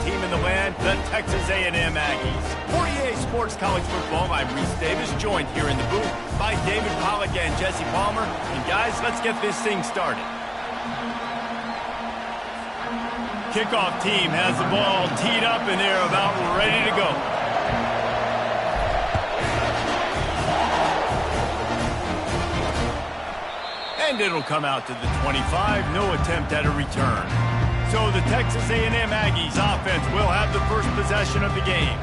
team in the land, the Texas A&M Aggies. For EA Sports College Football, I'm Reese Davis, joined here in the booth by David Pollack and Jesse Palmer. And guys, let's get this thing started. Kickoff team has the ball teed up and they're about ready to go. And it'll come out to the 25, no attempt at a return. So the Texas A&M Aggies offense will have the first possession of the game.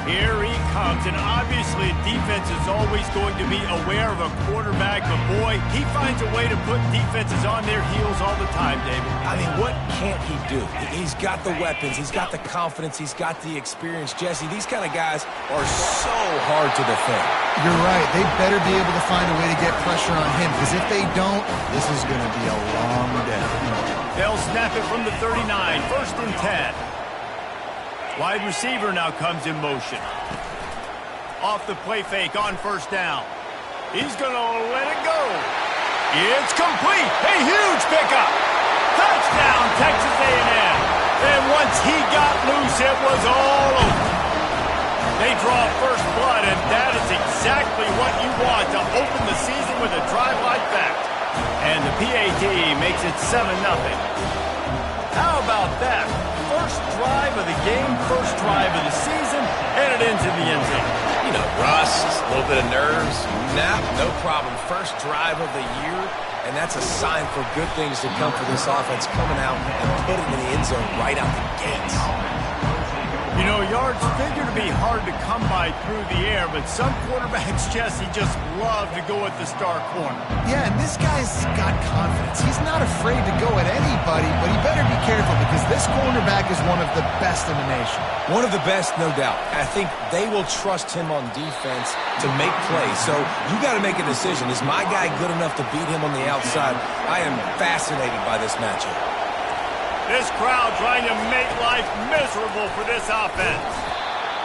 Here he comes, and obviously defense is always going to be aware of a quarterback, but boy, he finds a way to put defenses on their heels all the time, David. I mean, what can't he do? He's got the weapons, he's got the confidence, he's got the experience. Jesse, these kind of guys are so hard to defend. You're right. They better be able to find a way to get pressure on him, because if they don't, this is going to be a long day. They'll snap it from the 39, 1st and 10. Wide receiver now comes in motion. Off the play fake on 1st down. He's going to let it go. It's complete. A huge pickup. Touchdown, Texas A&M. And once he got loose, it was all over. They draw first blood, and that is exactly what you want to open the season with a drive like that. And the PAT makes it 7-0. How about that? First drive of the game, first drive of the season, and it ends in the end zone. You know, rust, a little bit of nerves. Nah, no problem. First drive of the year, and that's a sign for good things to come for this offense coming out and putting it in the end zone right out the gates. You know, yards figure to be hard to come by through the air, but some quarterbacks, Jesse, just love to go at the star corner. Yeah, and this guy's got confidence. He's not afraid to go at anybody, but he better be careful because this cornerback is one of the best in the nation. One of the best, no doubt. I think they will trust him on defense to make plays. So you got to make a decision. Is my guy good enough to beat him on the outside? I am fascinated by this matchup. This crowd trying to make life miserable for this offense.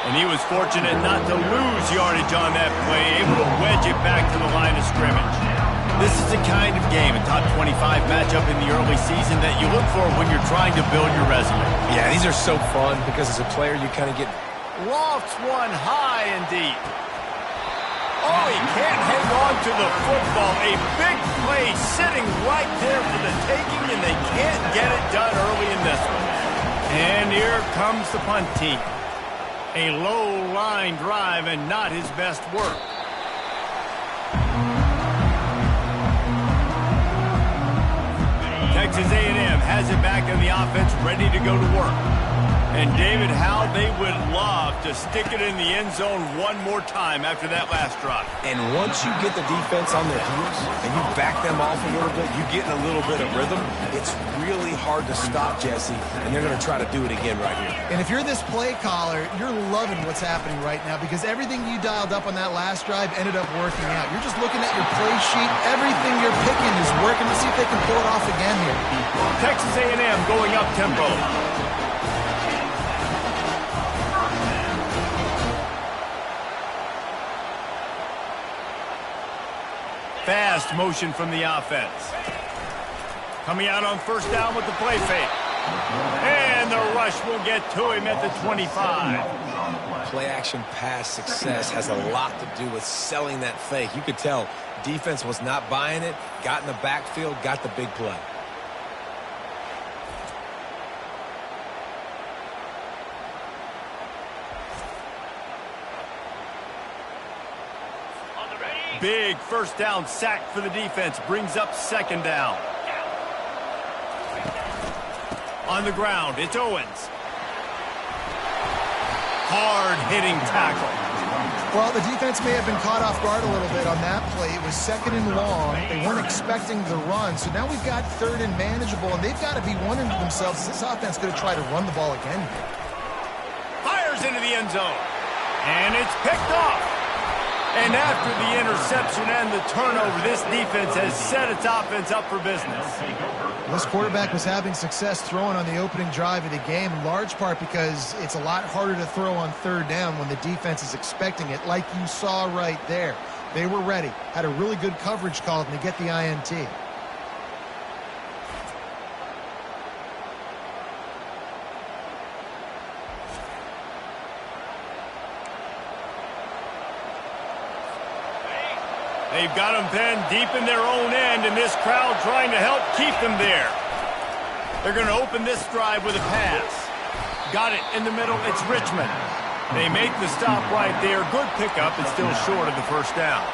And he was fortunate not to lose yardage on that play, able to wedge it back to the line of scrimmage. This is the kind of game, a top 25 matchup in the early season that you look for when you're trying to build your resume. Yeah, these are so fun because as a player you kind of get... Lofts one high and deep. Oh, he can't hang on to the football. A big play sitting right there for the taking, and they can't get it done early in this one. And here comes the punt team. A low line drive and not his best work. Texas A&M has it back in the offense, ready to go to work. And David, how they would love to stick it in the end zone one more time after that last drive. And once you get the defense on their heels and you back them off a little bit, you get in a little bit of rhythm, it's really hard to stop, Jesse, and they're going to try to do it again right here. And if you're this play caller, you're loving what's happening right now because everything you dialed up on that last drive ended up working out. You're just looking at your play sheet. Everything you're picking is working. Let's see if they can pull it off again here. Texas A&M going up tempo. Fast motion from the offense. Coming out on 1st down with the play fake. And the rush will get to him at the 25. Play action pass success has a lot to do with selling that fake. You could tell defense was not buying it, got in the backfield, got the big play. Big 1st down sack for the defense. Brings up 2nd down. On the ground, it's Owens. Hard-hitting tackle. Well, the defense may have been caught off guard a little bit on that play. It was 2nd and long. They weren't expecting the run. So now we've got 3rd and manageable, and they've got to be wondering to themselves, is this offense going to try to run the ball again here? Fires into the end zone. And it's picked off. And after the interception and the turnover, this defense has set its offense up for business. This quarterback was having success throwing on the opening drive of the game, in large part because it's a lot harder to throw on 3rd down when the defense is expecting it, like you saw right there. They were ready, had a really good coverage call, and they get the INT. They've got them pinned deep in their own end, and this crowd trying to help keep them there. They're going to open this drive with a pass. Got it in the middle. It's Richmond. They make the stop right there. Good pickup, and still short of the first down.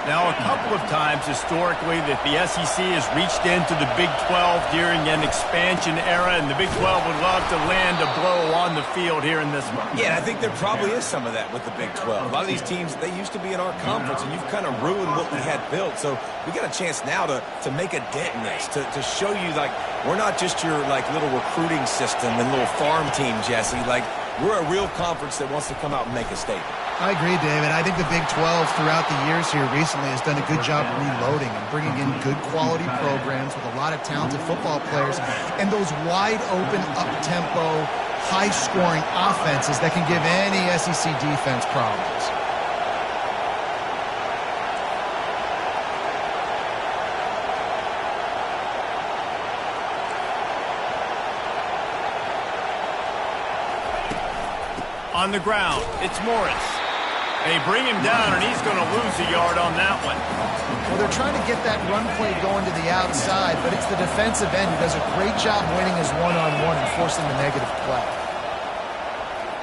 Now, a couple of times historically that the SEC has reached into the Big 12 during an expansion era, and the Big 12 would love to land a blow on the field here in this one. Yeah, I think there probably is some of that with the Big 12. A lot of these teams, they used to be in our conference, and you've kind of ruined what we had built. So we got a chance now to make a dent in this, to show you, like, we're not just your, like, little recruiting system and little farm team, Jesse. Like, we're a real conference that wants to come out and make a statement. I agree, David. I think the Big 12 throughout the years here recently has done a good job reloading and bringing in good quality programs with a lot of talented football players and those wide open, up-tempo, high-scoring offenses that can give any SEC defense problems. On the ground, it's Morris. They bring him down, and he's going to lose a yard on that one. Well, they're trying to get that run play going to the outside, but it's the defensive end who does a great job winning his one-on-one and forcing the negative play.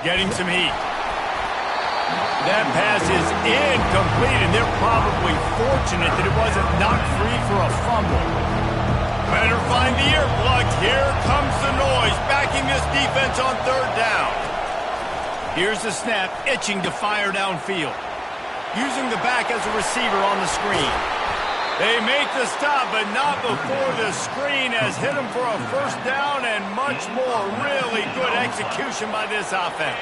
Getting some heat. That pass is incomplete, and they're probably fortunate that it wasn't knocked free for a fumble. Better find the earplugs. Here comes the noise, backing this defense on third down. Here's the snap, itching to fire downfield. Using the back as a receiver on the screen. They make the stop, but not before the screen has hit them for a first down and much more. Really good execution by this offense.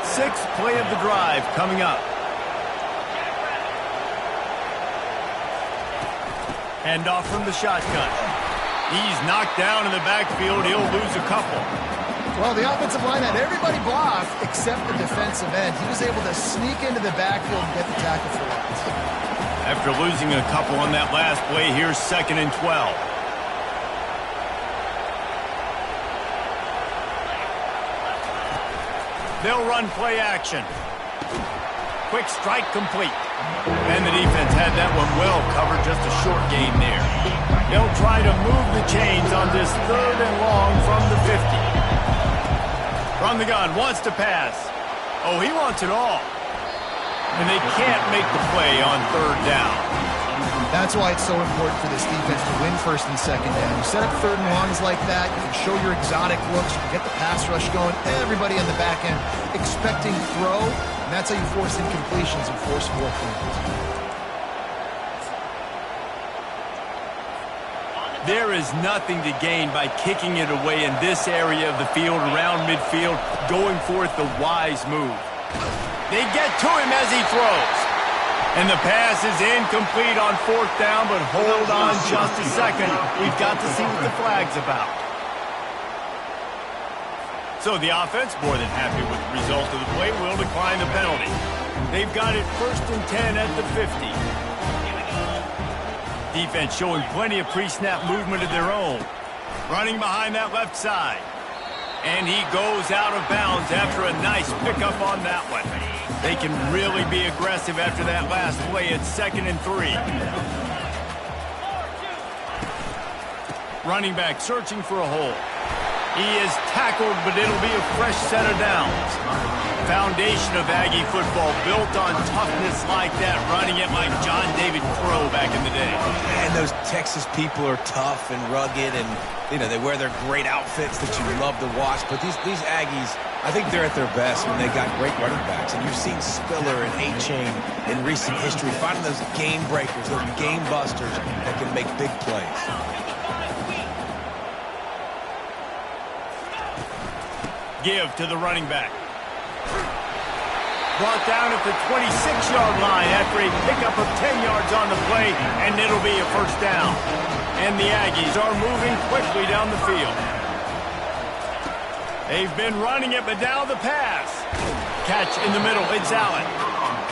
Sixth play of the drive coming up. Hand off from the shotgun. He's knocked down in the backfield. He'll lose a couple. Well, the offensive line had everybody blocked except the defensive end. He was able to sneak into the backfield and get the tackle for loss. After losing a couple on that last play, here's 2nd and 12. They'll run play action. Quick strike complete. And the defense had that one well covered, just a short gain there. They'll try to move the chains on this 3rd and long from the 50. From the gun, wants to pass. Oh, he wants it all. And they can't make the play on 3rd down. That's why it's so important for this defense to win 1st and 2nd down. You set up 3rd and longs like that, you can show your exotic looks, you can get the pass rush going, everybody on the back end expecting throw, and that's how you force incompletions and force 4 points. There is nothing to gain by kicking it away in this area of the field, around midfield, going for it the wise move. They get to him as he throws. And the pass is incomplete on 4th down, but hold on just a second. We've got to see what the flag's about. So the offense, more than happy with the result of the play, will decline the penalty. They've got it 1st and 10 at the 50. Defense showing plenty of pre-snap movement of their own. Running behind that left side. And he goes out of bounds after a nice pickup on that one. They can really be aggressive after that last play. It's 2nd and 3. Running back searching for a hole. He is tackled, but it'll be a fresh set of downs. Foundation of Aggie football built on toughness like that, running it like John David Crow back in the day. And those Texas people are tough and rugged, and you know they wear their great outfits that you love to watch. But these Aggies, I think they're at their best when they got great running backs. And you've seen Spiller and A-Chain in recent history finding those game breakers, those game busters that can make big plays. Give to the running back. Brought down at the 26-yard line after a pickup of 10 yards on the play, and it'll be a first down. And the Aggies are moving quickly down the field. They've been running it, but now the pass. Catch in the middle, it's Allen.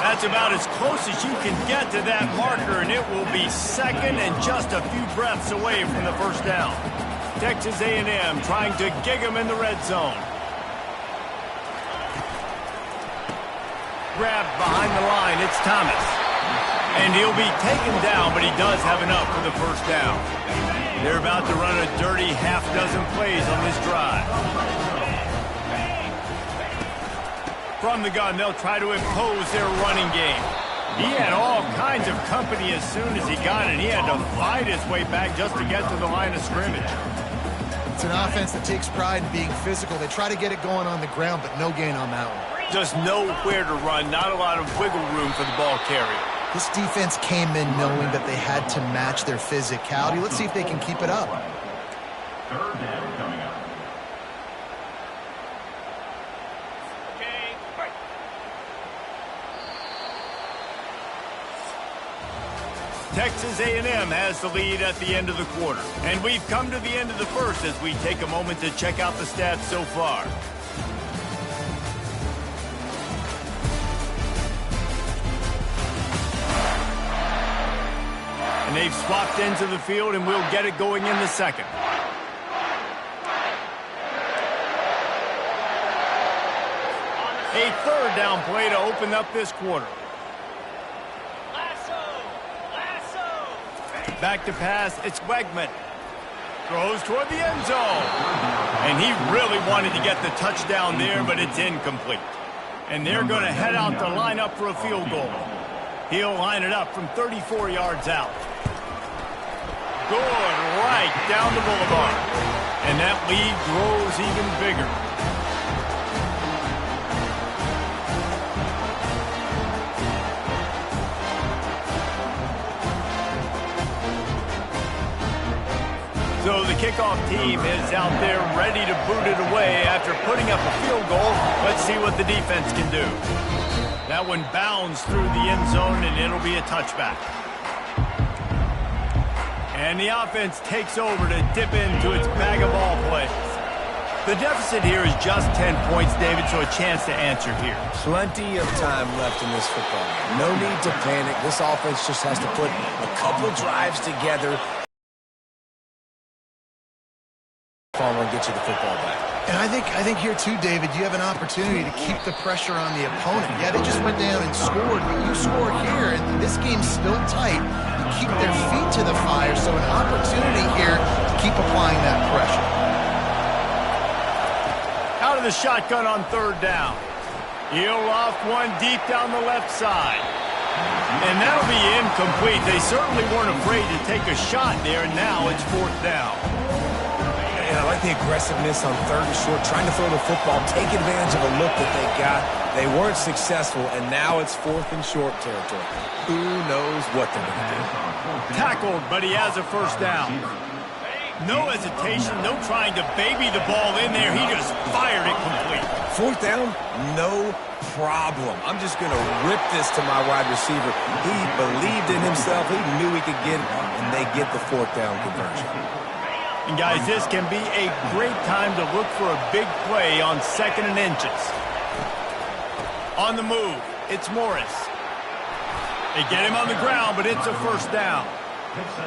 That's about as close as you can get to that marker, and it will be 2nd and just a few breaths away from the first down. Texas A&M trying to gig them in the red zone. Grabbed behind the line, it's Thomas. And he'll be taken down, but he does have enough for the first down. They're about to run a dirty half-dozen plays on this drive. From the gun, they'll try to impose their running game. He had all kinds of company as soon as he got it. He had to fight his way back just to get to the line of scrimmage. It's an offense that takes pride in being physical. They try to get it going on the ground, but no gain on that one. Just nowhere to run, not a lot of wiggle room for the ball carrier. This defense came in knowing that they had to match their physicality. Let's see if they can keep it up. Third down coming up. Texas A&M has the lead at the end of the quarter. And we've come to the end of the first as we take a moment to check out the stats so far. And they've swapped ends of the field, and we'll get it going in the second. A third down play to open up this quarter. Back to pass, it's Wegman. Throws toward the end zone. And he really wanted to get the touchdown there, but it's incomplete. And they're going to head out to line up for a field goal. He'll line it up from 34 yards out. Good, right down the boulevard. And that lead grows even bigger. So the kickoff team is out there ready to boot it away after putting up a field goal. Let's see what the defense can do. That one bounds through the end zone, and it'll be a touchback. And the offense takes over to dip into its bag of ball plays. The deficit here is just 10 points, David, so a chance to answer here. Plenty of time left in this football game. No need to panic. This offense just has to put a couple drives together and get you the football back. And I think here too, David, you have an opportunity to keep the pressure on the opponent. Yeah, they just went down and scored, but you score here, and this game's still tight. You keep their feet to the fire, so an opportunity here to keep applying that pressure. Out of the shotgun on third down. He'll loft one deep down the left side. And that'll be incomplete. They certainly weren't afraid to take a shot there, and now it's fourth down. And I like the aggressiveness on third and short, trying to throw the football, take advantage of a look that they got. They weren't successful, and now it's fourth and short territory. Who knows what they're going to do? Tackled, but he has a first down. No hesitation, no trying to baby the ball in there. He just fired it complete. Fourth down, no problem. I'm just going to rip this to my wide receiver. He believed in himself. He knew he could get it, and they get the fourth down conversion. And guys, this can be a great time to look for a big play on second and inches. On the move, it's Morris. They get him on the ground, but it's a first down.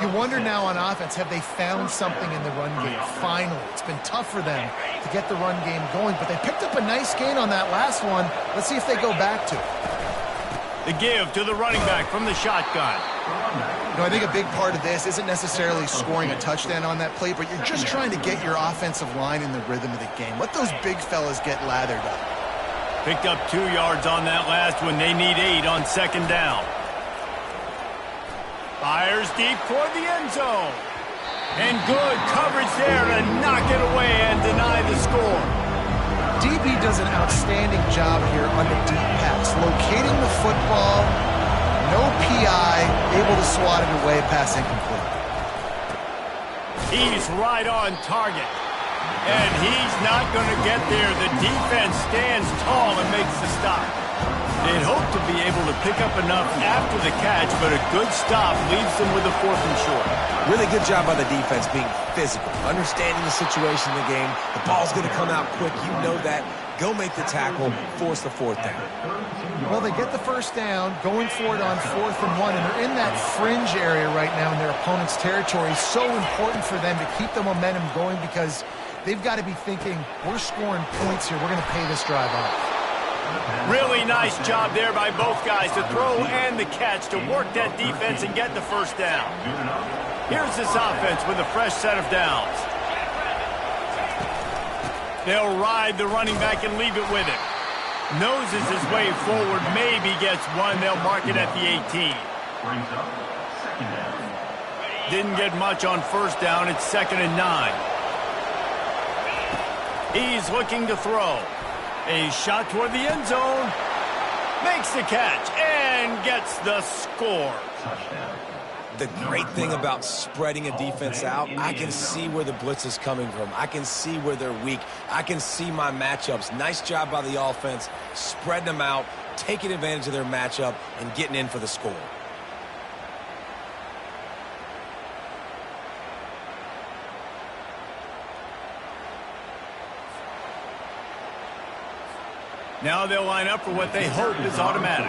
You wonder now on offense, have they found something in the run game? Finally, it's been tough for them to get the run game going, but they picked up a nice gain on that last one. Let's see if they go back to it. The give to the running back from the shotgun. You know, I think a big part of this isn't necessarily scoring a touchdown on that play, but you're just trying to get your offensive line in the rhythm of the game. Let those big fellas get lathered up. Picked up 2 yards on that last one. They need 8 on second down. Fires deep toward the end zone. And good coverage there to knock it away and deny the score. DB does an outstanding job here on the deep pass, locating the football. No PI, able to swat it away, pass incomplete. He's right on target. And he's not going to get there. The defense stands tall and makes the stop. They'd hope to be able to pick up enough after the catch, but a good stop leaves them with a fourth and short. Really good job by the defense being physical, understanding the situation in the game. The ball's going to come out quick. You know that. Go make the tackle, force the fourth down. Well, they get the first down, going for it on 4th and 1, and they're in that fringe area right now in their opponent's territory. So important for them to keep the momentum going because they've got to be thinking, we're scoring points here. We're going to pay this drive off. Really nice job there by both guys to throw and the catch to work that defense and get the first down. Here's this offense with a fresh set of downs. They'll ride the running back and leave it with him. Noses his way forward, maybe gets one. They'll mark it at the 18. Brings up second down. Didn't get much on first down. It's 2nd and 9. He's looking to throw. A shot toward the end zone. Makes the catch and gets the score. Touchdown. The great thing about spreading a defense out, I can see where the blitz is coming from. I can see where they're weak. I can see my matchups. Nice job by the offense, spreading them out, taking advantage of their matchup, and getting in for the score. Now they'll line up for what they hope is automatic.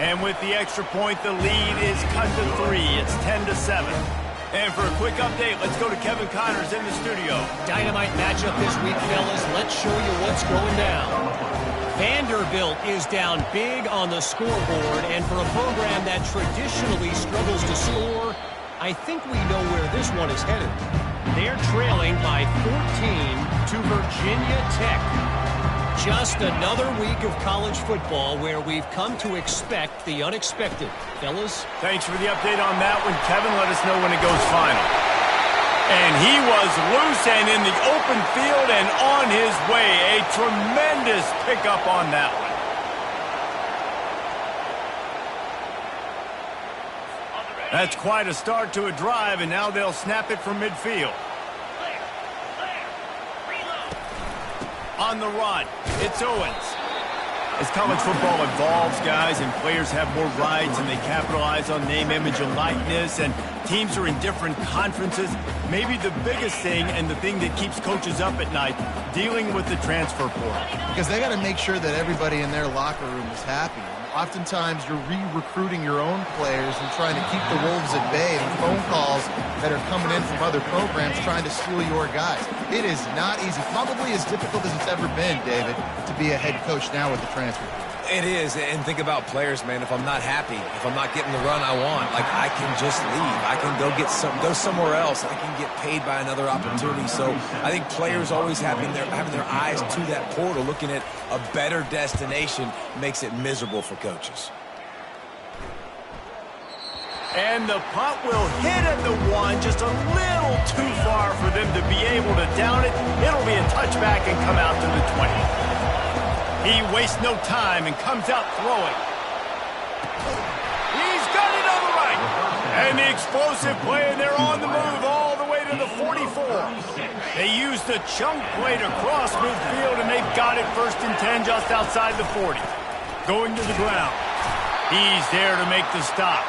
And with the extra point, the lead is cut to 3. It's 10-7. And for a quick update, let's go to Kevin Connors in the studio. Dynamite matchup this week, fellas. Let's show you what's going down. Vanderbilt is down big on the scoreboard, and for a program that traditionally struggles to score, I think we know where this one is headed. They're trailing by 14 to Virginia Tech. Just another week of college football where we've come to expect the unexpected. Fellas? Thanks for the update on that one, Kevin. Let us know when it goes final. And he was loose and in the open field and on his way. A tremendous pickup on that one. That's quite a start to a drive, and now they'll snap it from midfield. On the run, it's Owens. As college football evolves, guys, and players have more rights and they capitalize on name, image, and likeness, and teams are in different conferences, maybe the biggest thing and the thing that keeps coaches up at night, dealing with the transfer portal. Because they got to make sure that everybody in their locker room is happy. Oftentimes, you're re-recruiting your own players and trying to keep the wolves at bay. The phone calls that are coming in from other programs trying to steal your guys. It is not easy. Probably as difficult as it's ever been, David, to be a head coach now with the transfer. It is, and think about players, man. If I'm not happy, if I'm not getting the run I want, like, I can just leave. I can go somewhere else. I can get paid by another opportunity. So I think players always having their eyes to that portal, looking at a better destination, makes it miserable for coaches. And the punt will hit at the 1, just a little too far for them to be able to down it. It'll be a touchback and come out to the 20. He wastes no time and comes out throwing. He's got it on the right. And the explosive play, and they're on the move all the way to the 44. They use the chunk play to cross midfield, and they've got it 1st and 10 just outside the 40. Going to the ground. He's there to make the stop.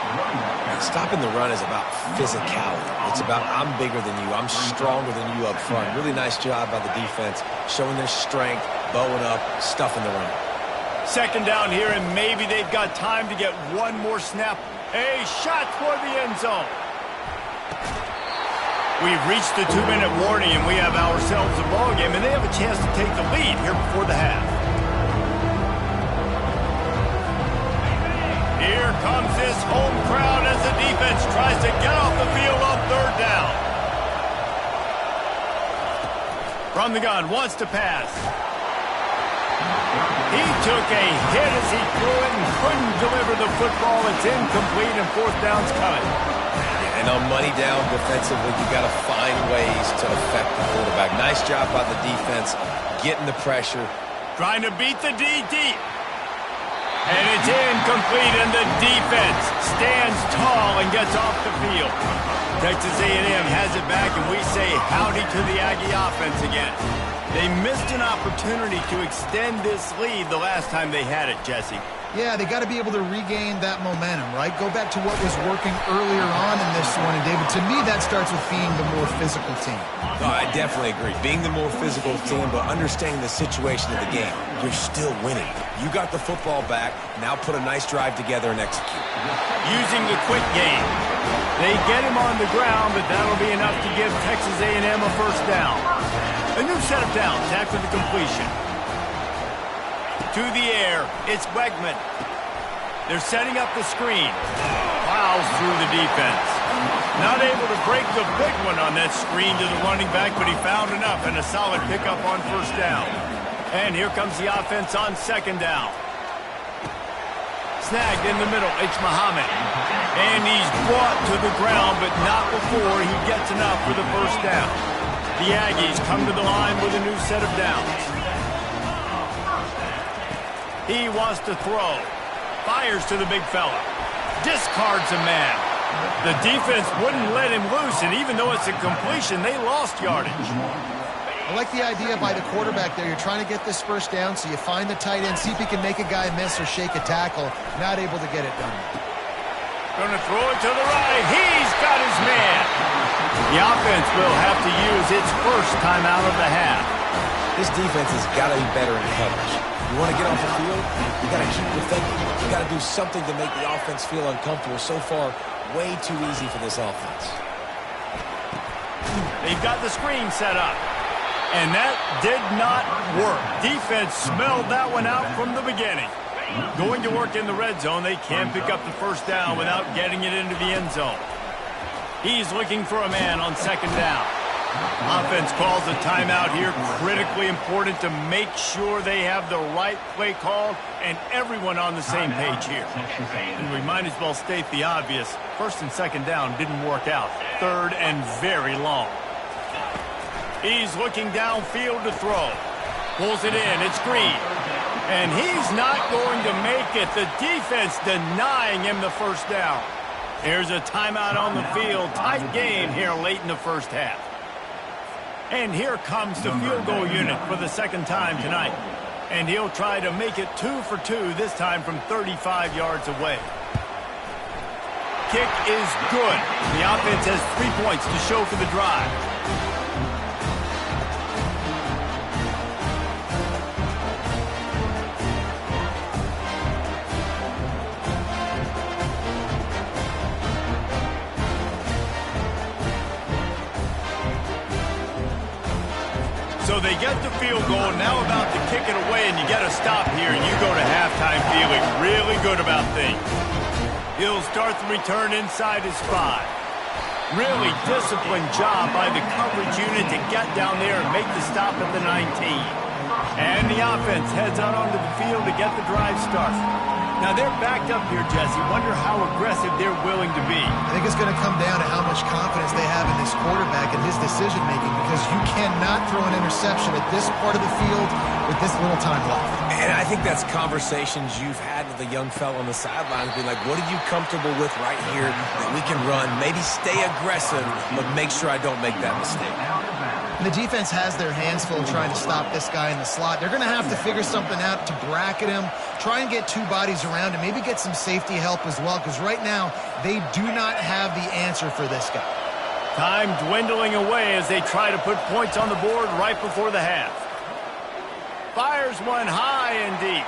Stopping the run is about physicality. It's about I'm bigger than you. I'm stronger than you up front. Really nice job by the defense, showing their strength, bowing up, stuffing the run. 2nd down here, and maybe they've got time to get one more snap. A shot toward the end zone. We've reached the 2-minute warning, and we have ourselves a ball game, and they have a chance to take the lead here before the half. Here comes this home crowd as the defense tries to get off the field on 3rd down. From the gun, wants to pass. He took a hit as he threw it and couldn't deliver the football. It's incomplete, and 4th down's coming. And on money down defensively, you got to find ways to affect the quarterback. Nice job by the defense, getting the pressure. Trying to beat the D deep. And it's incomplete, and the defense stands tall and gets off the field. Texas A&M has it back, and we say howdy to the Aggie offense again. They missed an opportunity to extend this lead the last time they had it, Jesse. Yeah, they got to be able to regain that momentum, right? Go back to what was working earlier on in this one. And, David, to me, that starts with being the more physical team. Oh, I definitely agree. Being the more physical team, but understanding the situation of the game. You're still winning. You got the football back. Now put a nice drive together and execute. Using the quick game. They get him on the ground, but that'll be enough to give Texas A&M a 1st down. A new set of downs after the completion. To the air, it's Wegman. They're setting up the screen. Plows through the defense. Not able to break the big one on that screen to the running back, but he found enough and a solid pickup on first down. And here comes the offense on second down. Snagged in the middle, it's Muhammad. And he's brought to the ground, but not before he gets enough for the first down. The Aggies come to the line with a new set of downs. He wants to throw. Fires to the big fella. Discards a man. The defense wouldn't let him loose, and even though it's a completion, they lost yardage. I like the idea by the quarterback there. You're trying to get this first down, so you find the tight end, see if he can make a guy miss or shake a tackle. Not able to get it done. Going to throw it to the right. He's got his man. The offense will have to use its first timeout of the half. This defense has got to be better in coverage. You want to get off the field, you got to keep defending. You got to do something to make the offense feel uncomfortable. So far, way too easy for this offense. They've got the screen set up. And that did not work. Defense smelled that one out from the beginning. Going to work in the red zone, they can't pick up the first down without getting it into the end zone. He's looking for a man on second down. Offense calls a timeout here. Critically important to make sure they have the right play call and everyone on the same page here. And we might as well state the obvious. First and second down didn't work out. Third and very long. He's looking downfield to throw. Pulls it in. It's Green. And he's not going to make it. The defense denying him the first down. Here's a timeout on the field. Tight game here late in the first half. And here comes the field goal unit for the second time tonight. And he'll try to make it 2 for 2, this time from 35 yards away. Kick is good. The offense has 3 points to show for the drive. So they get the field goal, now about to kick it away, and you get a stop here, and you go to halftime feeling really good about things. He'll start the return inside his 5. Really disciplined job by the coverage unit to get down there and make the stop at the 19. And the offense heads out onto the field to get the drive started. Now they're backed up here, Jesse. Wonder how aggressive they're willing to be. I think it's going to come down to how much confidence they have in this quarterback and his decision-making, because you cannot throw an interception at this part of the field with this little time left. And I think that's conversations you've had with the young fellow on the sidelines. Be like, what are you comfortable with right here that we can run? Maybe stay aggressive, but make sure I don't make that mistake. And the defense has their hands full trying to stop this guy in the slot. They're going to have to figure something out to bracket him, try and get 2 bodies around him, maybe get some safety help as well, because right now they do not have the answer for this guy. Time dwindling away as they try to put points on the board right before the half. Fires one high and deep.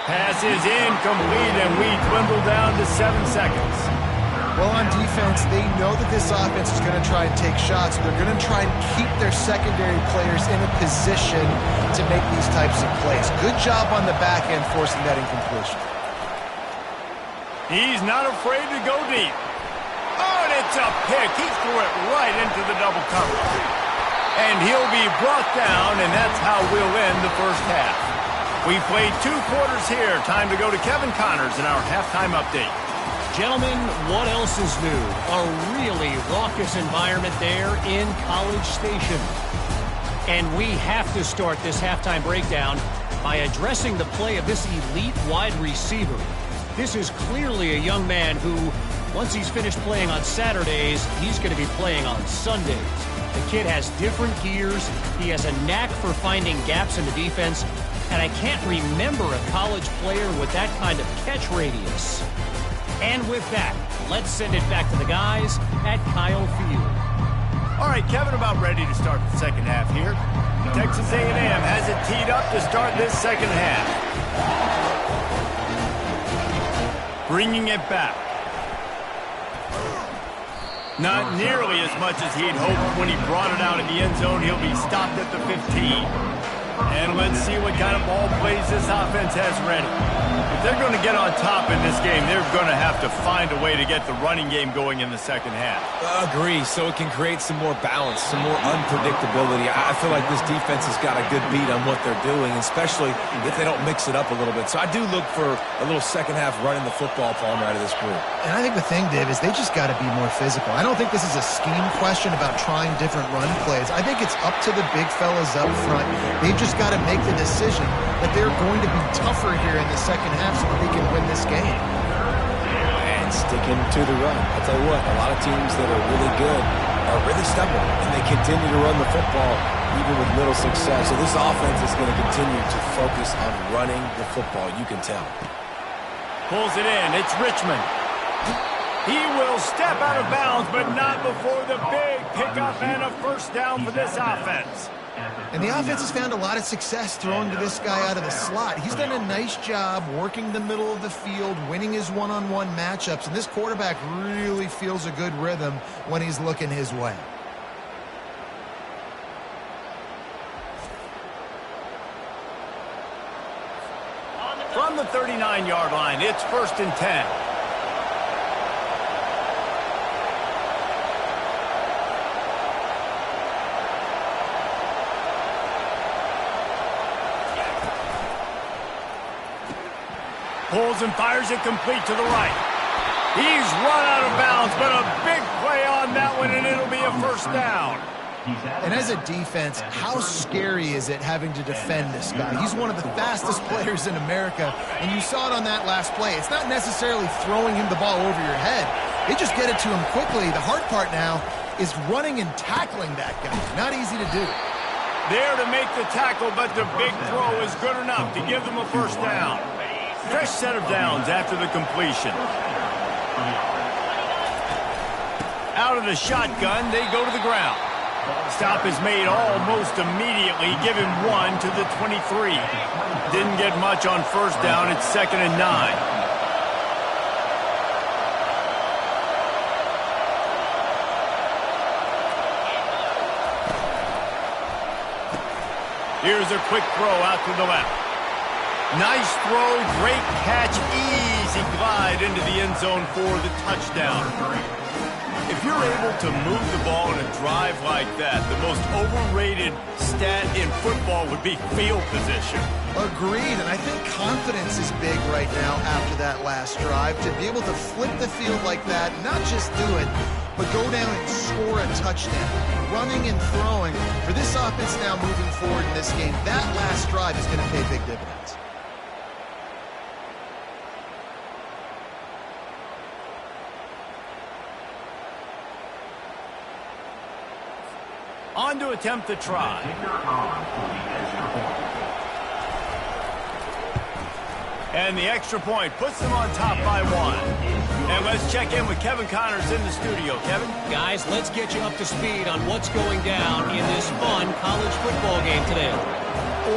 Pass is incomplete, and we dwindle down to 7 seconds. Well, on defense, they know that this offense is going to try and take shots. They're going to try and keep their secondary players in a position to make these types of plays. Good job on the back end forcing that incompletion. He's not afraid to go deep. Oh, and it's a pick. He threw it right into the double coverage. And he'll be brought down, and that's how we'll end the first half. We played 2 quarters here. Time to go to Kevin Connors in our halftime update. Gentlemen, what else is new? A really raucous environment there in College Station. And we have to start this halftime breakdown by addressing the play of this elite wide receiver. This is clearly a young man who, once he's finished playing on Saturdays, he's going to be playing on Sundays. The kid has different gears. He has a knack for finding gaps in the defense. And I can't remember a college player with that kind of catch radius. And with that, let's send it back to the guys at Kyle Field. All right, Kevin, about ready to start the second half here. Texas A&M has it teed up to start this second half. Bringing it back. Not nearly as much as he'd hoped when he brought it out in the end zone. He'll be stopped at the 15. And let's see what kind of ball plays this offense has ready. If they're going to get on top in this game, they're going to have to find a way to get the running game going in the second half. Agree, so it can create some more balance, some more unpredictability. I feel like this defense has got a good beat on what they're doing, especially if they don't mix it up a little bit. So I do look for a little second half running the football palm out of this group. And I think the thing, Dave, is they just got to be more physical. I don't think this is a scheme question about trying different run plays. I think it's up to the big fellas up front. They've just got to make the decision that they're going to be tougher here in the second half so that they can win this game. And sticking to the run. I'll tell you what, a lot of teams that are really good are really stubborn, and they continue to run the football even with little success. So this offense is going to continue to focus on running the football. You can tell. Pulls it in. It's Richmond. He will step out of bounds, but not before the big pickup and a first down for this offense. And the offense has found a lot of success throwing to this guy out of the slot. He's done a nice job working the middle of the field, winning his one-on-one matchups, and this quarterback really feels a good rhythm when he's looking his way. From the 39-yard line, it's 1st and 10. Pulls and fires it complete to the right. He's run out of bounds, but a big play on that one, and it'll be a first down. And as a defense, how scary is it having to defend this guy? He's one of the fastest players in America, and you saw it on that last play. It's not necessarily throwing him the ball over your head. They just get it to him quickly. The hard part now is running and tackling that guy. Not easy to do. There to make the tackle, but the big throw is good enough to give them a first down. Fresh set of downs after the completion. Out of the shotgun, they go to the ground. Stop is made almost immediately. Give him 1 to the 23. Didn't get much on first down. It's 2nd and 9. Here's a quick throw out to the left. Nice throw, great catch, easy glide into the end zone for the touchdown. If you're able to move the ball in a drive like that, the most overrated stat in football would be field position. Agreed, and I think confidence is big right now after that last drive. To be able to flip the field like that, not just do it, but go down and score a touchdown. Running and throwing. For this offense now moving forward in this game, that last drive is going to pay big dividends. On to attempt the try. And the extra point puts them on top by 1. And let's check in with Kevin Connors in the studio. Kevin? Guys, let's get you up to speed on what's going down in this fun college football game today.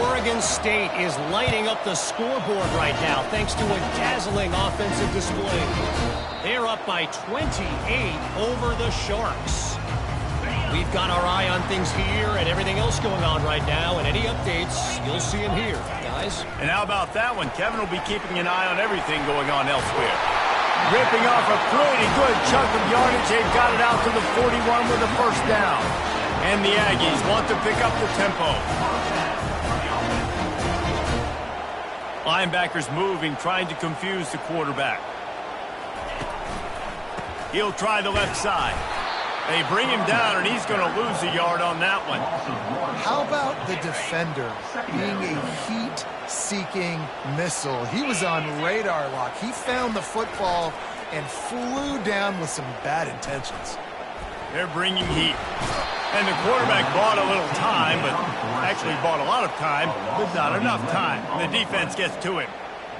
Oregon State is lighting up the scoreboard right now thanks to a dazzling offensive display. They're up by 28 over the Sharks. We've got our eye on things here and everything else going on right now, and any updates, you'll see them here, guys. And how about that one? Kevin will be keeping an eye on everything going on elsewhere. Ripping off a pretty good chunk of yardage. They've got it out to the 41 with a first down. And the Aggies want to pick up the tempo. Linebackers moving, trying to confuse the quarterback. He'll try the left side. They bring him down, and he's going to lose a yard on that one. How about the defender being a heat-seeking missile? He was on radar lock. He found the football and flew down with some bad intentions. They're bringing heat. And the quarterback bought a little time, but actually bought a lot of time, but not enough time. And the defense gets to him.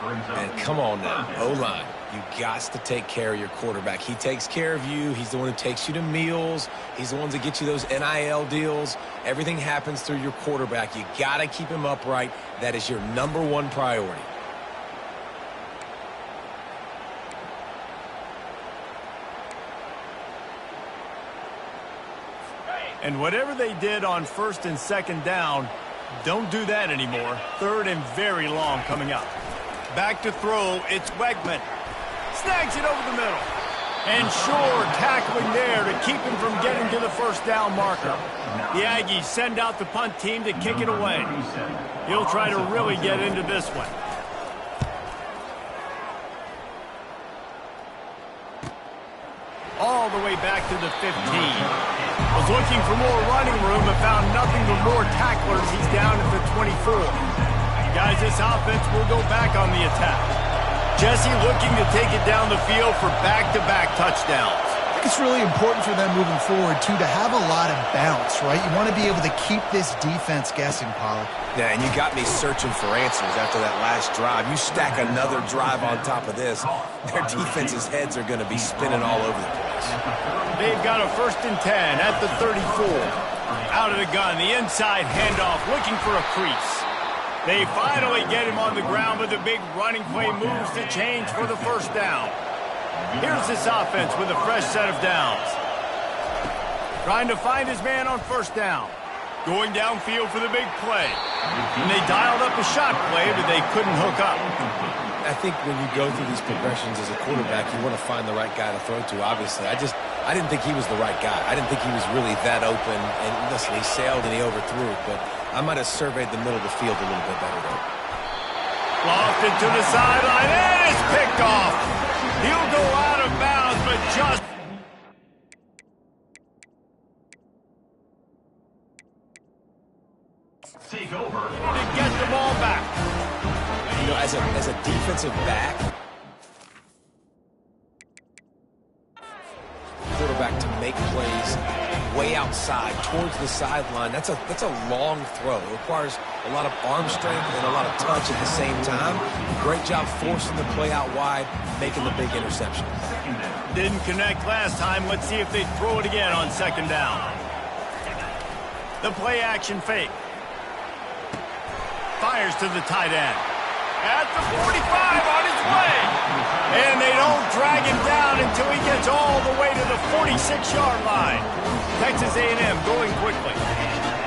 And come on now, O-line. You got to take care of your quarterback. He takes care of you. He's the one who takes you to meals. He's the one that gets you those NIL deals. Everything happens through your quarterback. You got to keep him upright. That is your #1 priority. And whatever they did on first and second down, don't do that anymore. Third and very long coming up. Back to throw, it's Wegman. Snags it over the middle. And sure, tackling there to keep him from getting to the first down marker. The Aggies send out the punt team to kick it away. He'll try to really get into this one. All the way back to the 15. Was looking for more running room but found nothing but more tacklers. He's down at the 24. Guys, this offense will go back on the attack. Jesse looking to take it down the field for back-to-back touchdowns. I think it's really important for them moving forward, too, to have a lot of bounce, right? You want to be able to keep this defense guessing, Pollard. Yeah, and you got me searching for answers after that last drive. You stack another drive on top of this, their defense's heads are going to be spinning all over the place. They've got a 1st and 10 at the 34. Out of the gun, the inside handoff, looking for a crease. They finally get him on the ground, but the big running play moves the change for the first down. Here's this offense with a fresh set of downs. Trying to find his man on first down. Going downfield for the big play. And they dialed up a shot play, but they couldn't hook up. I think when you go through these progressions as a quarterback, you want to find the right guy to throw to, obviously. I didn't think he was the right guy. I didn't think he was really that open. And listen, he sailed and he overthrew it, but I might have surveyed the middle of the field a little bit better there. Lofted to the sideline, and it's picked off. He'll go out of bounds, but just... Take over. to get the ball back. You know, as a defensive back, quarterback to make plays way outside towards the sideline, that's a long throw. It requires a lot of arm strength and a lot of touch at the same time. Great job forcing the play out wide, making the big interception. Didn't connect last time. Let's see if they throw it again on second down. The play action fake. Fires to the tight end. At the 45 on his way. And they don't drag him down until he gets all the way to the 46-yard line. Texas A&M going quickly.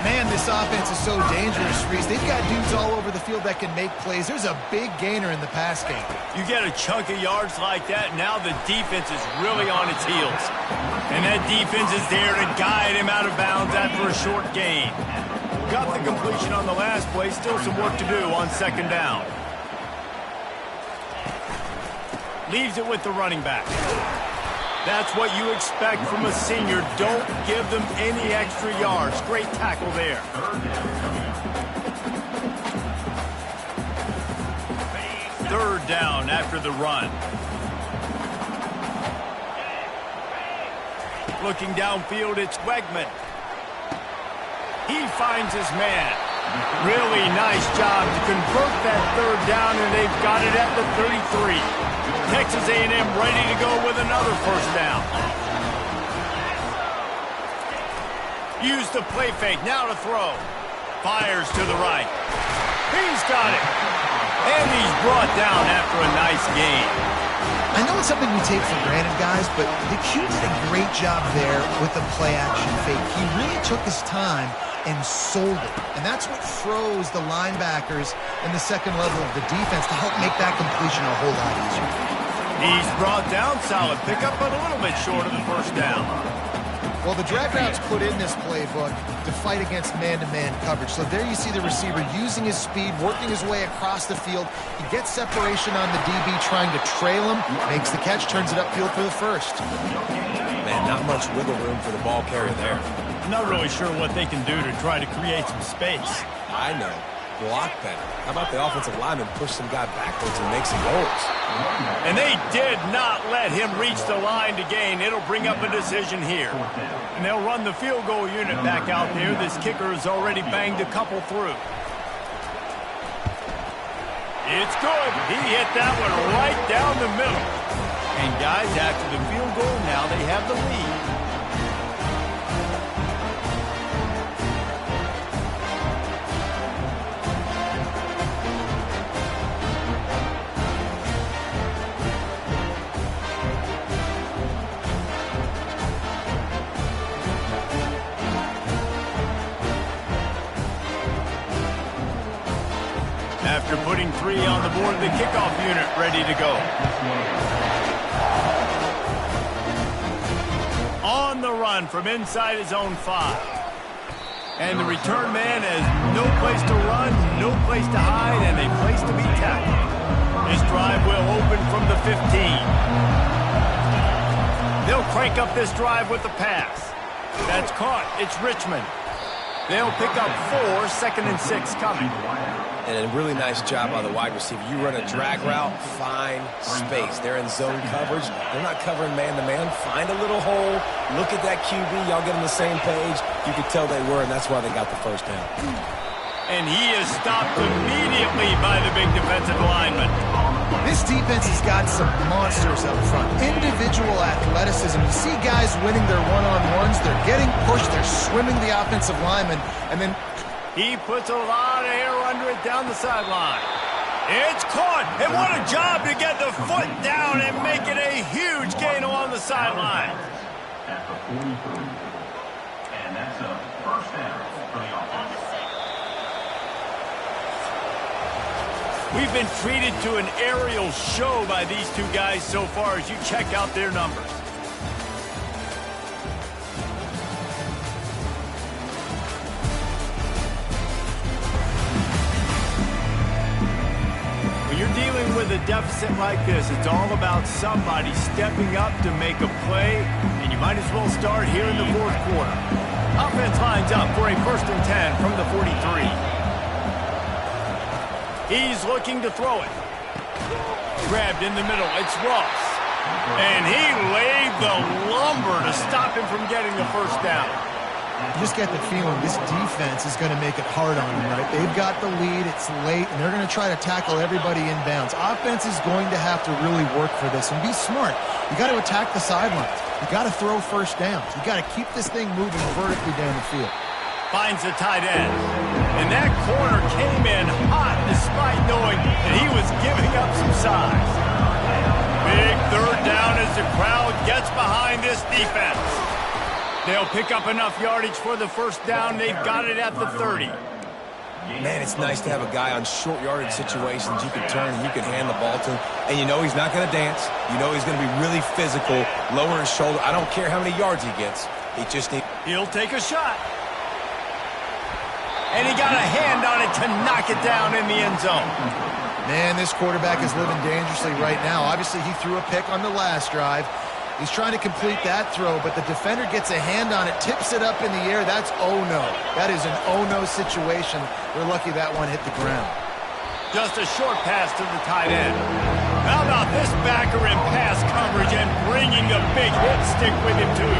Man, this offense is so dangerous, Reese. They've got dudes all over the field that can make plays. There's a big gainer in the pass game. You get a chunk of yards like that, now the defense is really on its heels. And that defense is there to guide him out of bounds after a short gain. Got the completion on the last play, still some work to do on second down. Leaves it with the running back. That's what you expect from a senior. Don't give them any extra yards. Great tackle there. Third down after the run. Looking downfield, it's Wegman. He finds his man. Really nice job to convert that third down, and they've got it at the 33. Texas A&M ready to go with another first down. Use the play fake, now to throw. Fires to the right. He's got it. And he's brought down after a nice gain. I know it's something we take for granted, guys, but the Q did a great job there with the play action fake. He really took his time and sold it. And that's what froze the linebackers in the second level of the defense to help make that completion a whole lot easier. He's brought down, solid pickup, but a little bit short of the first down. Well, the drag routes put in this playbook to fight against man-to-man coverage. So there you see the receiver using his speed, working his way across the field. He gets separation on the DB, trying to trail him, makes the catch, turns it upfield for the first. Man, not much wiggle room for the ball carrier there. Not really sure what they can do to try to create some space. I know. Block better. How about the offensive lineman push some guy backwards and make some goals? And they did not let him reach the line to gain. It'll bring up a decision here. And they'll run the field goal unit back out there. This kicker has already banged a couple through. It's good. He hit that one right down the middle. And guys, after the field goal, now they have the lead. After putting 3 on the board, the kickoff unit ready to go. On the run from inside his own 5. And the return man has no place to run, no place to hide, and a place to be tackled. This drive will open from the 15. They'll crank up this drive with the pass. That's caught. It's Richmond. They'll pick up 4, 2nd and 6 coming. And a really nice job by the wide receiver. You run a drag route, find space. They're in zone coverage. They're not covering man-to-man. Find a little hole. Look at that QB. Y'all get on the same page. You could tell they were, and that's why they got the first down. And he is stopped immediately by the big defensive lineman. This defense has got some monsters up front. Individual athleticism. You see guys winning their one-on-ones. They're getting pushed. They're swimming the offensive lineman. And then he puts a lot of air under it down the sideline. It's caught. And what a job to get the foot down and make it a huge gain along the sideline. At the 43. And that's a first down for the offense. We've been treated to an aerial show by these two guys so far as you check out their numbers. When you're dealing with a deficit like this, it's all about somebody stepping up to make a play, and you might as well start here in the 4th quarter. Offense lines up for a 1st and 10 from the 43. He's looking to throw it. Grabbed in the middle. It's Ross. And he laid the lumber to stop him from getting the first down. you just get the feeling this defense is going to make it hard on them, right? They've got the lead. It's late, and they're going to try to tackle everybody inbounds. Offense is going to have to really work for this and be smart. You got to attack the sidelines. You got to throw first downs. You got to keep this thing moving vertically down the field. Finds the tight end. And that corner came in hot despite knowing that he was giving up some size. Big third down as the crowd gets behind this defense. They'll pick up enough yardage for the first down. They've got it at the 30. Man, it's nice to have a guy on short yardage situations you can turn and you can hand the ball to. And you know he's not going to dance. You know he's going to be really physical, lower his shoulder. I don't care how many yards he gets. He just needs... He'll take a shot. And he got a hand on it to knock it down in the end zone. Man, this quarterback is living dangerously right now. Obviously, he threw a pick on the last drive. He's trying to complete that throw, but the defender gets a hand on it, tips it up in the air. That's oh-no. That is an oh-no situation. We're lucky that one hit the ground. Just a short pass to the tight end. How about this backer in pass coverage and bringing the big hit stick with him, too?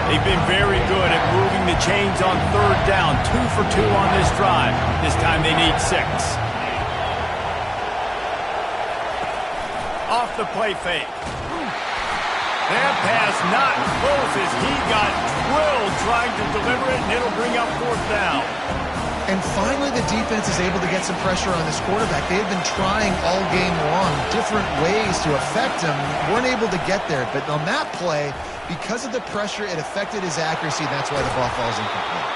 They've been very good at moving the chains on third down. 2 for 2 on this drive. This time they need 6. Off the play fake. That pass not close as he got drilled trying to deliver it, and it'll bring up 4th down. And finally, the defense is able to get some pressure on this quarterback. They've been trying all game long different ways to affect him. Weren't able to get there, but on that play, because of the pressure, it affected his accuracy. That's why the ball falls incomplete.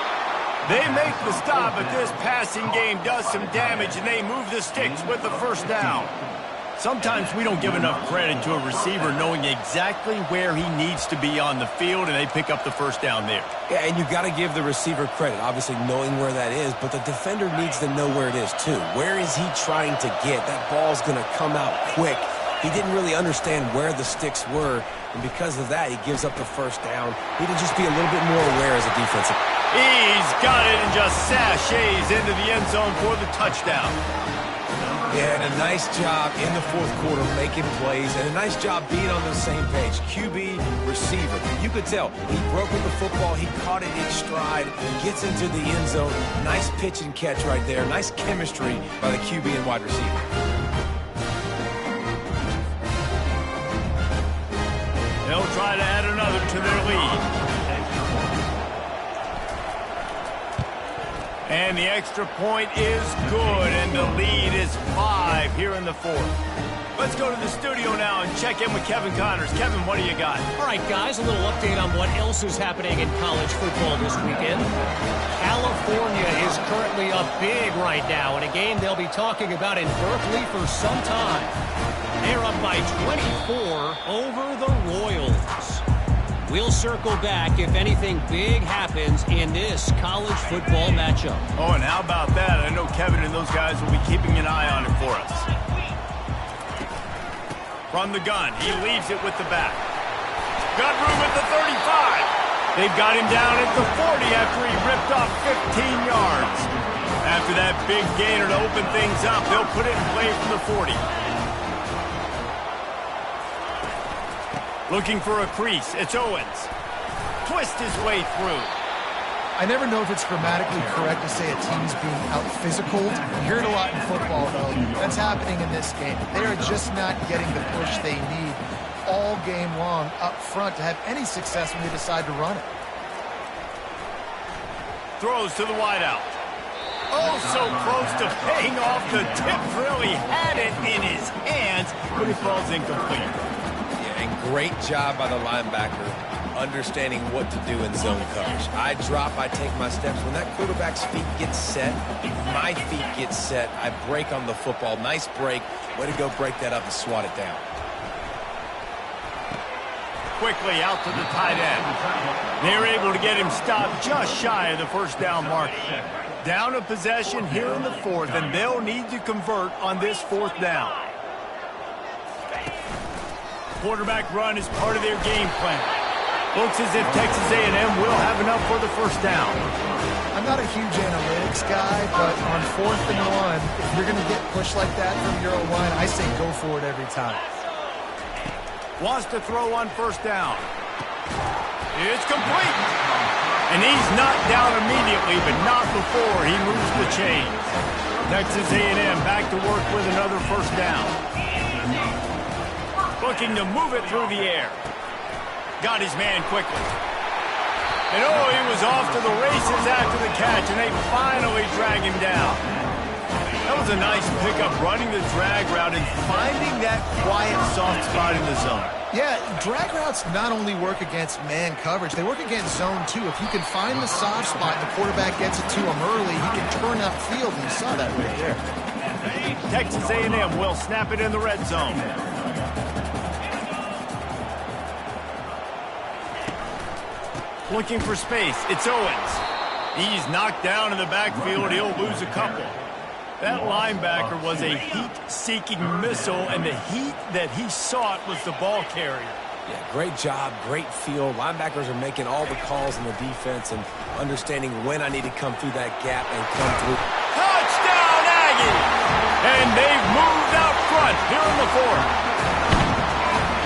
They make the stop, but this passing game does some damage, and they move the sticks with the first down. Sometimes we don't give enough credit to a receiver knowing exactly where he needs to be on the field, and they pick up the first down there. Yeah, and you got to give the receiver credit, obviously knowing where that is, but the defender needs to know where it is too. Where is he trying to get? That ball's going to come out quick. He didn't really understand where the sticks were, and because of that, he gives up the first down. He needs to just be a little bit more aware as a defensive. He's got it and just sashays into the end zone for the touchdown. Yeah, and a nice job in the 4th quarter making plays, and a nice job being on the same page. QB, receiver. You could tell he broke with the football. He caught it in stride, gets into the end zone. Nice pitch and catch right there. Nice chemistry by the QB and wide receiver. They'll try to add another to their lead. And the extra point is good, and the lead is 5 here in the 4th. Let's go to the studio now and check in with Kevin Connors. Kevin, what do you got? All right, guys, a little update on what else is happening in college football this weekend. California is currently up big right now in a game they'll be talking about in Berkeley for some time. They're up by 24 over the Royals. We'll circle back if anything big happens in this college football matchup. Oh, and how about that? I know Kevin and those guys will be keeping an eye on it for us. From the gun, he leaves it with the back. Got room at the 35. They've got him down at the 40 after he ripped off 15 yards. After that big gainer to open things up, they'll put it in play from the 40. Looking for a crease. It's Owens. Twist his way through. I never know if it's grammatically correct to say a team's being out-physical. You hear it a lot in football, though. That's happening in this game. They are just not getting the push they need all game long up front to have any success when they decide to run it. Throws to the wideout. Oh, so close to paying off. The tip really had it in his hands, but it falls incomplete. Yeah, and great job by the linebacker understanding what to do in zone coverage. I drop, I take my steps. When that quarterback's feet get set, my feet get set, I break on the football. Nice break. Way to go break that up and swat it down. Quickly out to the tight end. They're able to get him stopped just shy of the first down marker. Down a possession here in the fourth, and they'll need to convert on this fourth down. Quarterback run is part of their game plan. Looks as if Texas A&M will have enough for the first down. I'm not a huge analytics guy, but on 4th and 1, if you're going to get pushed like that from your own line, I say go for it every time. Wants to throw on first down. It's complete. And he's knocked down immediately, but not before he moves the chains. Texas A&M back to work with another first down. Looking to move it through the air. Got his man quickly. And oh, he was off to the races after the catch, and they finally drag him down. That was a nice pickup, running the drag route and finding that quiet, soft spot in the zone. Yeah, drag routes not only work against man coverage, they work against zone too. If you can find the soft spot and the quarterback gets it to him early, he can turn upfield, and you saw that right there. Texas A&M will snap it in the red zone. Looking for space. It's Owens. He's knocked down in the backfield. He'll lose a couple. That linebacker was a heat-seeking missile, and the heat that he sought was the ball carrier. Yeah, great job, great feel. Linebackers are making all the calls in the defense and understanding when I need to come through that gap and come through. Touchdown, Aggie! And they've moved out front here in the fourth.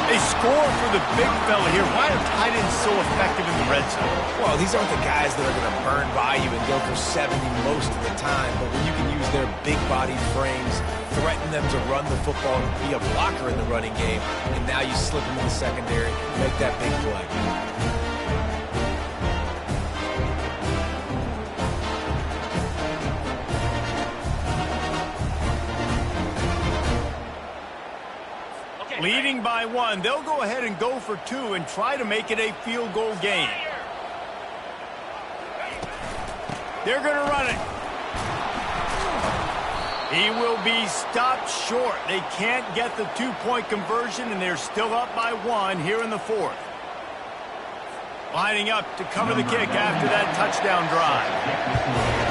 They score for the big fella here. Why are tight ends so effective in the red zone? Well, these aren't the guys that are going to burn by you and go for 70 most of the time, but when you can use their big body frames, threaten them to run the football and be a blocker in the running game, and now you slip them in the secondary, make that big play. Leading by 1, they'll go ahead and go for 2 and try to make it a field goal game. They're going to run it. He will be stopped short. They can't get the 2-point conversion, and they're still up by 1 here in the fourth. Lining up to cover the kick after that touchdown drive.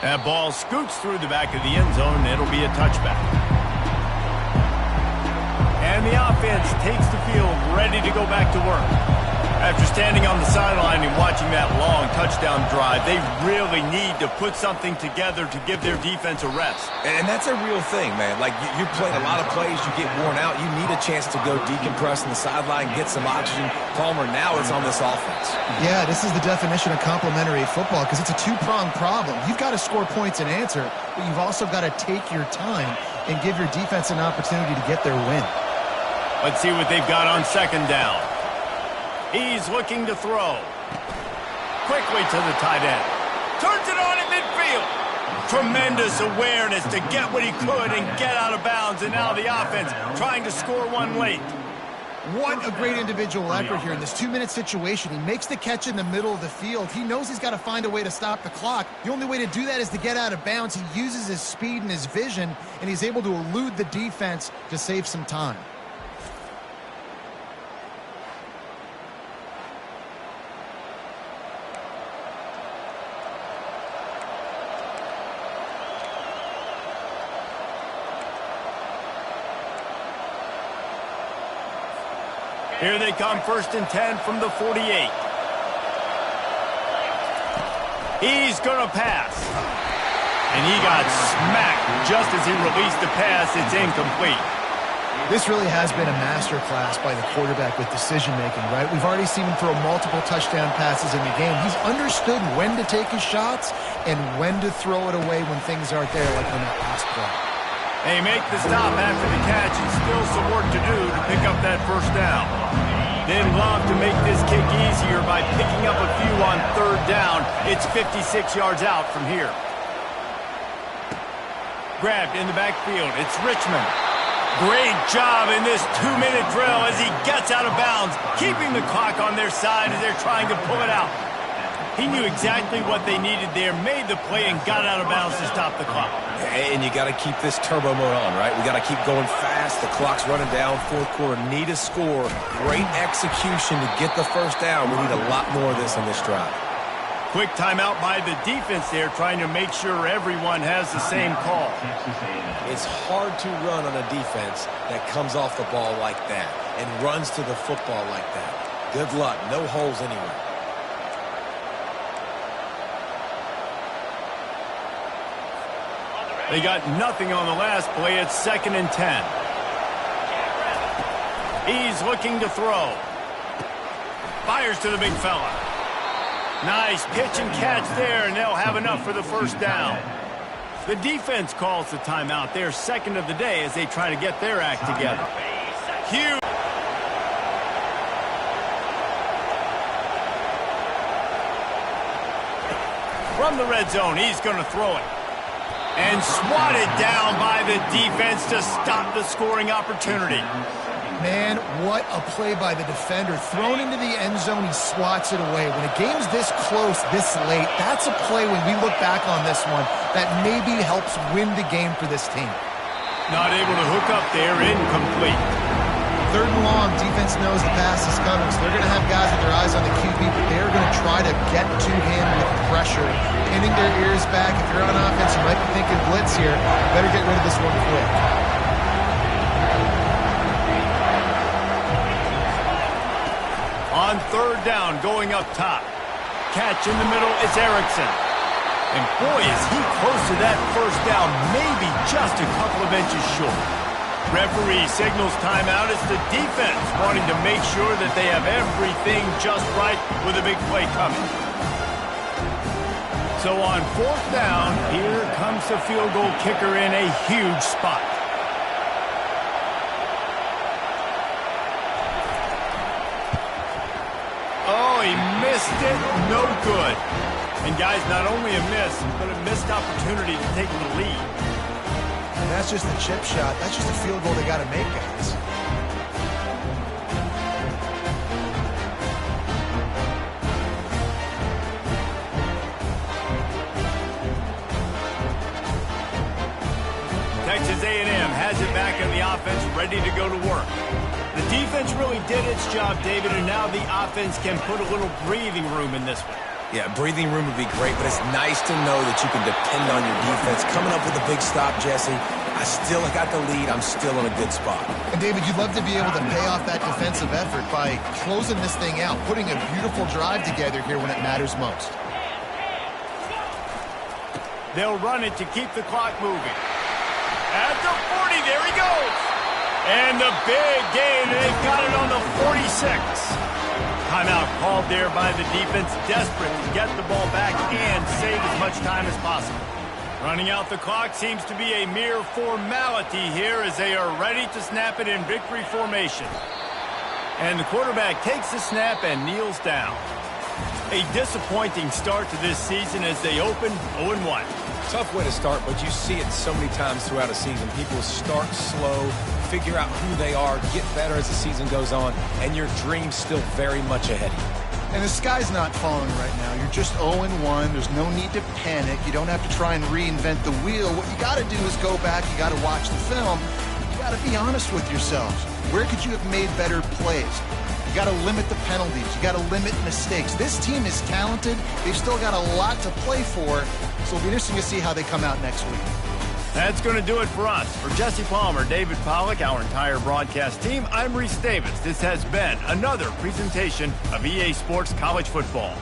That ball scoots through the back of the end zone, and it'll be a touchback. And the offense takes the field, ready to go back to work. After standing on the sideline and watching that long touchdown drive, they really need to put something together to give their defense a rest. And that's a real thing, man. Like, you played a lot of plays, you get worn out, you need a chance to go decompress on the sideline, get some oxygen. Palmer, now it's on this offense. Yeah, this is the definition of complementary football because it's a two-pronged problem. You've got to score points and answer, but you've also got to take your time and give your defense an opportunity to get their win. Let's see what they've got on second down. He's looking to throw. Quickly to the tight end. Turns it on at midfield. Tremendous awareness to get what he could and get out of bounds, and now the offense trying to score one late. What a great individual effort here in this 2-minute situation. He makes the catch in the middle of the field. He knows he's got to find a way to stop the clock. The only way to do that is to get out of bounds. He uses his speed and his vision, and he's able to elude the defense to save some time. Here they come, 1st and 10 from the 48. He's going to pass. And he got smacked just as he released the pass. It's incomplete. This really has been a masterclass by the quarterback with decision-making, right? We've already seen him throw multiple touchdown passes in the game. He's understood when to take his shots and when to throw it away when things aren't there, like on that last play. They make the stop after the catch, and still some work to do to pick up that 1st down. Then Love to make this kick easier by picking up a few on 3rd down. It's 56 yards out from here. Grabbed in the backfield. It's Richmond. Great job in this 2-minute drill as he gets out of bounds, keeping the clock on their side as they're trying to pull it out. He knew exactly what they needed there, made the play, and got out of bounds to stop the clock. And you got to keep this turbo mode on, right? We got to keep going fast. The clock's running down. 4th quarter, need a score. Great execution to get the 1st down. We need a lot more of this on this drive. Quick timeout by the defense there, trying to make sure everyone has the same call. It's hard to run on a defense that comes off the ball like that and runs to the football like that. Good luck. No holes anywhere. They got nothing on the last play. It's 2nd and 10. He's looking to throw. Fires to the big fella. Nice pitch and catch there, and they'll have enough for the 1st down. The defense calls the timeout. They're 2nd of the day as they try to get their act together. Huge. From the red zone, he's going to throw it. And swatted down by the defense to stop the scoring opportunity. Man, what a play by the defender. Thrown into the end zone, he swats it away. When a game's this close, this late, that's a play when we look back on this one that maybe helps win the game for this team. Not able to hook up there, incomplete. 3rd and long, defense knows the pass is coming, so they're going to have guys with their eyes on the QB, but they're going to try to get to him with pressure, pinning their ears back. If you're on offense, you might be thinking blitz here. Better get rid of this one quick. On 3rd down, going up top. Catch in the middle, it's Erickson. And boy, is he close to that 1st down, maybe just a couple of inches short. Referee signals timeout. It's the defense wanting to make sure that they have everything just right with a big play coming. So on 4th down, here comes the field goal kicker in a huge spot. Oh, he missed it. No good. And guys, not only a miss, but a missed opportunity to take the lead. And that's just a chip shot. That's just a field goal they got to make, guys. Texas A&M has it back in the offense, ready to go to work. The defense really did its job, David, and now the offense can put a little breathing room in this one. Yeah, breathing room would be great, but it's nice to know that you can depend on your defense. Coming up with a big stop, Jesse. I still got the lead. I'm still in a good spot. And, David, you'd love to be able to pay off that defensive effort by closing this thing out, putting a beautiful drive together here when it matters most. They'll run it to keep the clock moving. At the 40, there he goes. And the big gain, and they've got it on the 46. Timeout called there by the defense, desperate to get the ball back and save as much time as possible. Running out the clock seems to be a mere formality here as they are ready to snap it in victory formation. And the quarterback takes the snap and kneels down. A disappointing start to this season as they open 0-1. Tough way to start, but you see it so many times throughout a season. People start slow, figure out who they are, get better as the season goes on, and your dream's still very much ahead of you. And the sky's not falling right now. You're just 0-1. There's no need to panic. You don't have to try and reinvent the wheel. What you got to do is go back. You got to watch the film. You got to be honest with yourselves. Where could you have made better plays? You got to limit the penalties. You got to limit mistakes. This team is talented. They've still got a lot to play for. So it'll be interesting to see how they come out next week. That's going to do it for us. For Jesse Palmer, David Pollack, our entire broadcast team, I'm Reese Davis. This has been another presentation of EA Sports College Football.